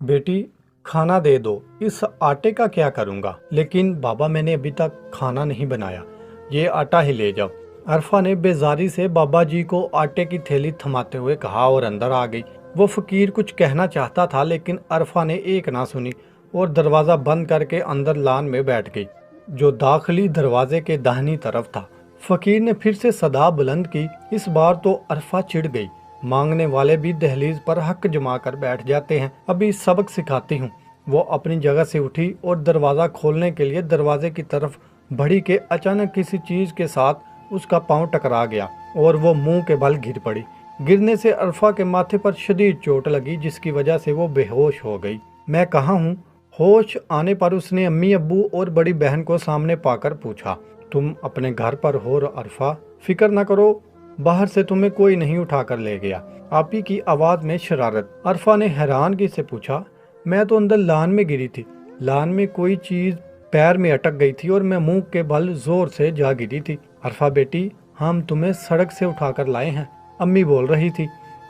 बेटी, खाना दे दो। इस आटे का क्या करूँगा? लेकिन बाबा, मैंने अभी तक खाना नहीं बनाया। ये आटा ही ले जाओ। अरफा ने बेजारी से बाबा जी को आटे की थैली थमाते हुए कहा और अंदर आ गई। वो फकीर कुछ कहना चाहता था, लेकिन अरफा ने एक ना सुनी और दरवाज़ा बंद करके अंदर लान में बैठ गई, जो दाखिली दरवाजे के दाहिनी तरफ था। फकीर ने फिर से सदा बुलंद की। इस बार तो अरफा चिढ़ गई। मांगने वाले भी दहलीज पर हक जमा कर बैठ जाते हैं, अभी सबक सिखाती हूँ। वो अपनी जगह से उठी और दरवाज़ा खोलने के लिए दरवाजे की तरफ बढ़ी के अचानक किसी चीज़ के साथ उसका पांव टकरा गया और वो मुंह के बल गिर पड़ी। गिरने से अरफा के माथे पर शदीद चोट लगी, जिसकी वजह से वो बेहोश हो गई। मैं कहाँ हूँ? होश आने पर उसने अम्मी अब्बू और बड़ी बहन को सामने पाकर पूछा, तुम अपने घर पर हो अरफा? फिक्र न करो, बाहर से तुम्हें कोई नहीं उठा कर ले गया। आपी की आवाज में शरारत। अरफा ने हैरानगी से पूछा, मैं तो अंदर लान में गिरी थी। लान में कोई चीज पैर में अटक गई थी और मैं मुंह के बल जोर से जा गिरी थी। अरफा बेटी, हम तुम्हें सड़क से उठाकर लाए हैं, अम्मी बोल रही थी।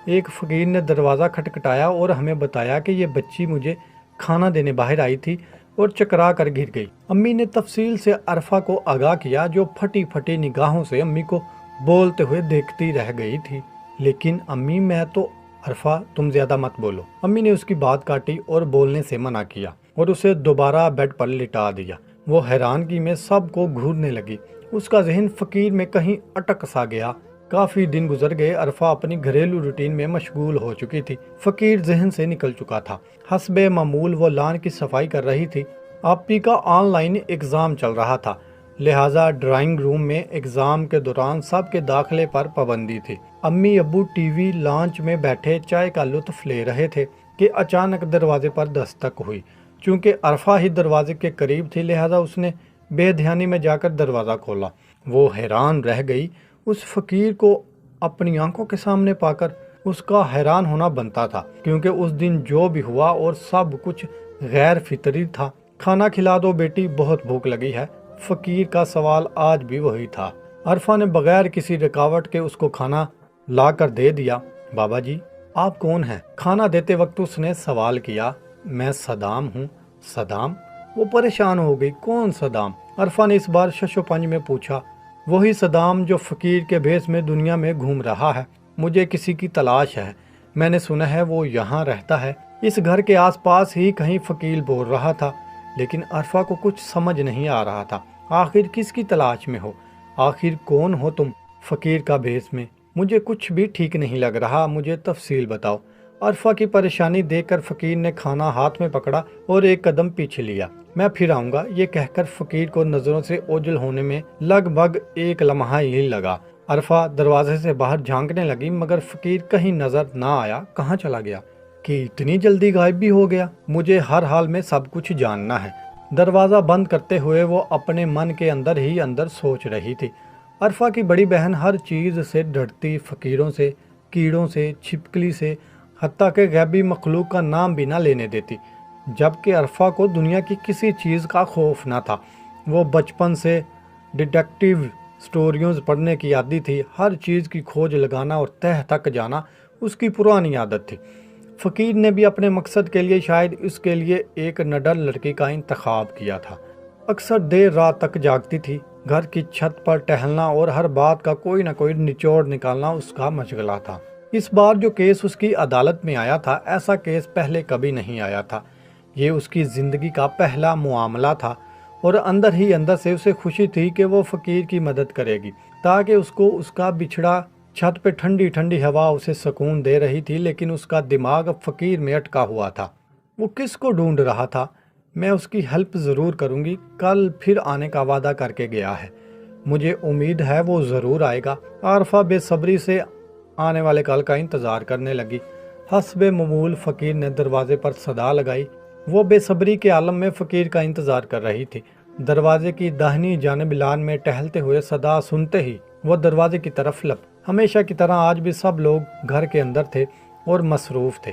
एक फकीर ने दरवाज़ा खटखटाया और हमें बताया कि ये बच्ची मुझे खाना देने बाहर आई थी और चकरा कर गिर गई। अम्मी ने तफसील से अरफा को आगाह किया, जो फटी फटी निगाहों से अम्मी को बोलते हुए देखती रह गई थी। लेकिन अम्मी, मैं तो। अरफा, तुम ज्यादा मत बोलो। अम्मी ने उसकी बात काटी और बोलने से मना किया और उसे दोबारा बेड पर लिटा दिया। वो हैरानगी में सबको घूरने लगी। उसका जहन फकीर में कहीं अटक सा गया। काफी दिन गुजर गए। अरफा अपनी घरेलू रूटीन में मशगूल हो चुकी थी। फकीर जहन से निकल चुका था। हस्बे मामूल वो लान की सफाई कर रही थी। आपी का ऑनलाइन एग्जाम चल रहा था, लिहाजा ड्राइंग रूम में एग्जाम के दौरान सबके दाखिले पर पाबंदी थी। अम्मी अब्बू टीवी लॉन्च में बैठे चाय का लुत्फ ले रहे थे कि अचानक दरवाजे पर दस्तक हुई। चूंकि अरफा ही दरवाजे के करीब थी, लिहाजा उसने बेध्यानी में जाकर दरवाज़ा खोला। वो हैरान रह गई। उस फकीर को अपनी आंखों के सामने पाकर उसका हैरान होना बनता था, क्योंकि उस दिन जो भी हुआ और सब कुछ गैर फितरी था। खाना खिला दो बेटी, बहुत भूख लगी है। फकीर का सवाल आज भी वही था। अरफा ने बगैर किसी रुकावट के उसको खाना ला कर दे दिया। बाबा जी, आप कौन हैं? खाना देते वक्त उसने सवाल किया। मैं सदाम हूँ। सदाम? वो परेशान हो गई। कौन सदाम? अरफा ने इस बार शशोपंज में पूछा। वही सदाम जो फकीर के भेष में दुनिया में घूम रहा है। मुझे किसी की तलाश है। मैंने सुना है वो यहाँ रहता है। इस घर के आसपास ही कहीं फकीर बोल रहा था, लेकिन अरफा को कुछ समझ नहीं आ रहा था। आखिर किसकी तलाश में हो? आखिर कौन हो तुम फकीर का भेष में? मुझे कुछ भी ठीक नहीं लग रहा, मुझे तफसील बताओ। अरफा की परेशानी देखकर फकीर ने खाना हाथ में पकड़ा और एक कदम पीछे लिया। मैं फिर आऊंगा, ये कहकर फकीर को नजरों से ओझल होने में लगभग एक लम्हा ही लगा। अरफा दरवाजे से बाहर झांकने लगी, मगर फकीर कहीं नजर ना आया। कहाँ चला गया कि इतनी जल्दी गायब भी हो गया? मुझे हर हाल में सब कुछ जानना है। दरवाज़ा बंद करते हुए वो अपने मन के अंदर ही अंदर सोच रही थी। अरफा की बड़ी बहन हर चीज़ से डरती, फकीरों से, कीड़ों से, छिपकली से, हत्ता के गैबी मखलूक का नाम भी ना लेने देती। जबकि अरफा को दुनिया की किसी चीज़ का खौफ ना था। वो बचपन से डिटेक्टिव स्टोरियों पढ़ने की आदी थी। हर चीज़ की खोज लगाना और तह तक जाना उसकी पुरानी आदत थी। फ़कीर ने भी अपने मकसद के लिए शायद इसके लिए एक नडर लड़की का इंतखाब किया था। अक्सर देर रात तक जागती थी। घर की छत पर टहलना और हर बात का कोई ना कोई निचोड़ निकालना उसका मशगला था। इस बार जो केस उसकी अदालत में आया था, ऐसा केस पहले कभी नहीं आया था। ये उसकी ज़िंदगी का पहला मामला था और अंदर ही अंदर से उसे खुशी थी कि वो फ़कीर की मदद करेगी, ताकि उसको उसका बिछड़ा। छत पे ठंडी ठंडी हवा उसे सुकून दे रही थी, लेकिन उसका दिमाग फ़कीर में अटका हुआ था। वो किसको ढूंढ रहा था? मैं उसकी हेल्प ज़रूर करूँगी। कल फिर आने का वादा करके गया है। मुझे उम्मीद है वो ज़रूर आएगा। आरफा बेसब्री से आने वाले कल का इंतज़ार करने लगी। हस्बे ममूल फ़कीर ने दरवाजे पर सदा लगाई। वो बेसब्री के आलम में फ़कीर का इंतज़ार कर रही थी। दरवाजे की दाहिनी जानिब लान में टहलते हुए सदा सुनते ही वो दरवाजे की तरफ लप। हमेशा की तरह आज भी सब लोग घर के अंदर थे और मसरूफ़ थे।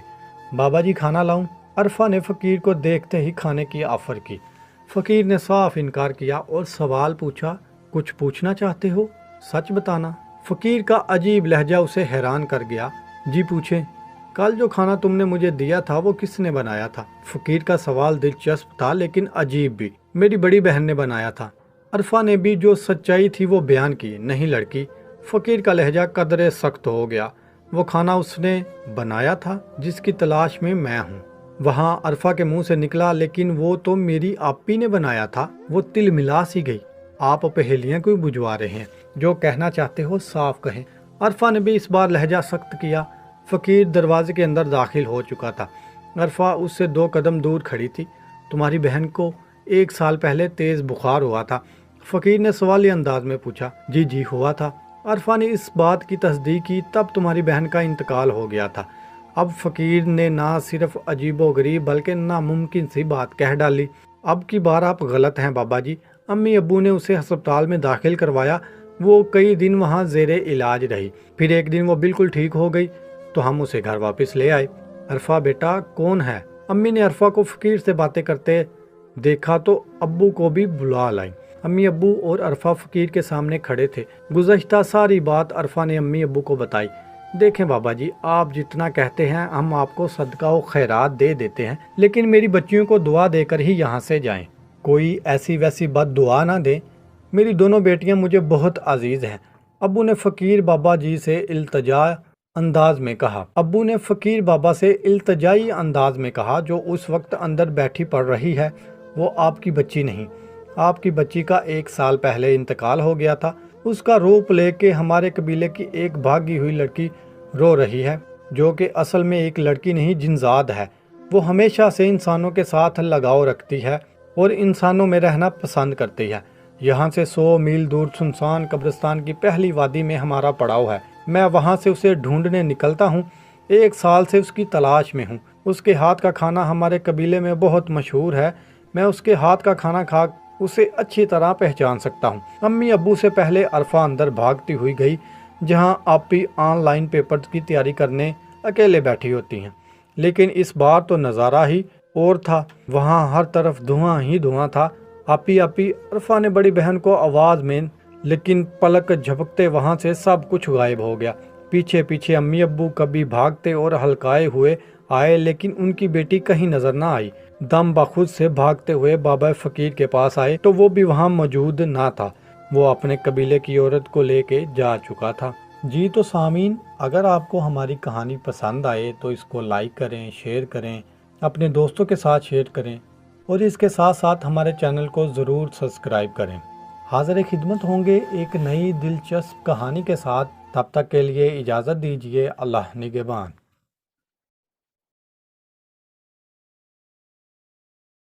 बाबा जी, खाना लाऊं? अरफा ने फ़कीर को देखते ही खाने की ऑफ़र की। फ़कीर ने साफ इनकार किया और सवाल पूछा, कुछ पूछना चाहते हो? सच बताना। फ़कीर का अजीब लहजा उसे हैरान कर गया। जी पूछें। कल जो खाना तुमने मुझे दिया था वो किसने बनाया था? फकीर का सवाल दिलचस्प था लेकिन अजीब भी। मेरी बड़ी बहन ने बनाया था। अरफा ने भी जो सच्चाई थी वो बयान की। नहीं लड़की, फकीर का लहजा कदरे सख्त हो गया। वो खाना उसने बनाया था जिसकी तलाश में मैं हूँ। वहाँ अरफा के मुंह से निकला, लेकिन वो तो मेरी आपी ने बनाया था। वो तिल मिला सी गई। आप पहेलियां क्यों बुझवा रहे हैं? जो कहना चाहते हो साफ कहें। अरफा ने भी इस बार लहजा सख्त किया। फकीर दरवाजे के अंदर दाखिल हो चुका था। अरफा उससे 2 कदम दूर खड़ी थी। तुम्हारी बहन को 1 साल पहले तेज बुखार हुआ था? फकीर ने सवालिया अंदाज में पूछा। जी जी हुआ था। अरफा ने इस बात की तस्दीक की। तब तुम्हारी बहन का इंतकाल हो गया था। अब फकीर ने ना सिर्फ अजीबोगरीब बल्कि नामुमकिन सी बात कह डाली। अब की बार आप गलत हैं बाबा जी। अम्मी अब्बू ने उसे अस्पताल में दाखिल करवाया। वो कई दिन वहाँ ज़ेरे इलाज रही। फिर एक दिन वो बिल्कुल ठीक हो गई तो हम उसे घर वापस ले आए। अरफा बेटा कौन है? अम्मी ने अरफा को फकीर से बातें करते देखा तो अब्बू को भी बुला लाई। अम्मी अब्बू और अरफा फकीर के सामने खड़े थे। गुज़श्ता सारी बात अरफा ने अम्मी अब्बू को बताई। देखें बाबा जी, आप जितना कहते हैं हम आपको सदका व खैरात दे देते हैं, लेकिन मेरी बच्चियों को दुआ देकर ही यहाँ से जाएं। कोई ऐसी वैसी बद दुआ ना दें। मेरी दोनों बेटियां मुझे बहुत अजीज़ हैं। अब्बू ने फ़कीर बाबा जी से इल्तजा अंदाज में कहा। अब्बू ने फ़कीर बाबा से इल्तजाई अंदाज में कहा, जो उस वक्त अंदर बैठी पड़ रही है वो आपकी बच्ची नहीं। आपकी बच्ची का 1 साल पहले इंतकाल हो गया था। उसका रूप लेके हमारे कबीले की एक भागी हुई लड़की रो रही है, जो कि असल में एक लड़की नहीं जिनजाद है। वो हमेशा से इंसानों के साथ लगाव रखती है और इंसानों में रहना पसंद करती है। यहाँ से 100 मील दूर सुनसान कब्रिस्तान की पहली वादी में हमारा पड़ाव है। मैं वहाँ से उसे ढूंढने निकलता हूँ। 1 साल से उसकी तलाश में हूँ। उसके हाथ का खाना हमारे कबीले में बहुत मशहूर है। मैं उसके हाथ का खाना खा उसे अच्छी तरह पहचान सकता हूँ। अम्मी अब्बू से पहले अरफा अंदर भागती हुई गई, जहाँ आपी ऑनलाइन पेपर की तैयारी करने अकेले बैठी होती हैं। लेकिन इस बार तो नज़ारा ही और था। वहाँ हर तरफ धुआं ही धुआं था। आपी आपी अरफा ने बड़ी बहन को आवाज़ में, लेकिन पलक झपकते वहाँ से सब कुछ गायब हो गया। पीछे पीछे अम्मी अब्बू कभी भागते और हल्काए हुए आए, लेकिन उनकी बेटी कहीं नजर ना आई। दम बखुद से भागते हुए बाबा फकीर के पास आए तो वो भी वहाँ मौजूद ना था। वो अपने कबीले की औरत को लेके जा चुका था। जी तो सामीन, अगर आपको हमारी कहानी पसंद आए तो इसको लाइक करें, शेयर करें, अपने दोस्तों के साथ शेयर करें और इसके साथ साथ हमारे चैनल को ज़रूर सब्सक्राइब करें। हाज़िर खिदमत होंगे एक नई दिलचस्प कहानी के साथ। तब तक के लिए इजाज़त दीजिए। अल्लाह निगहबान।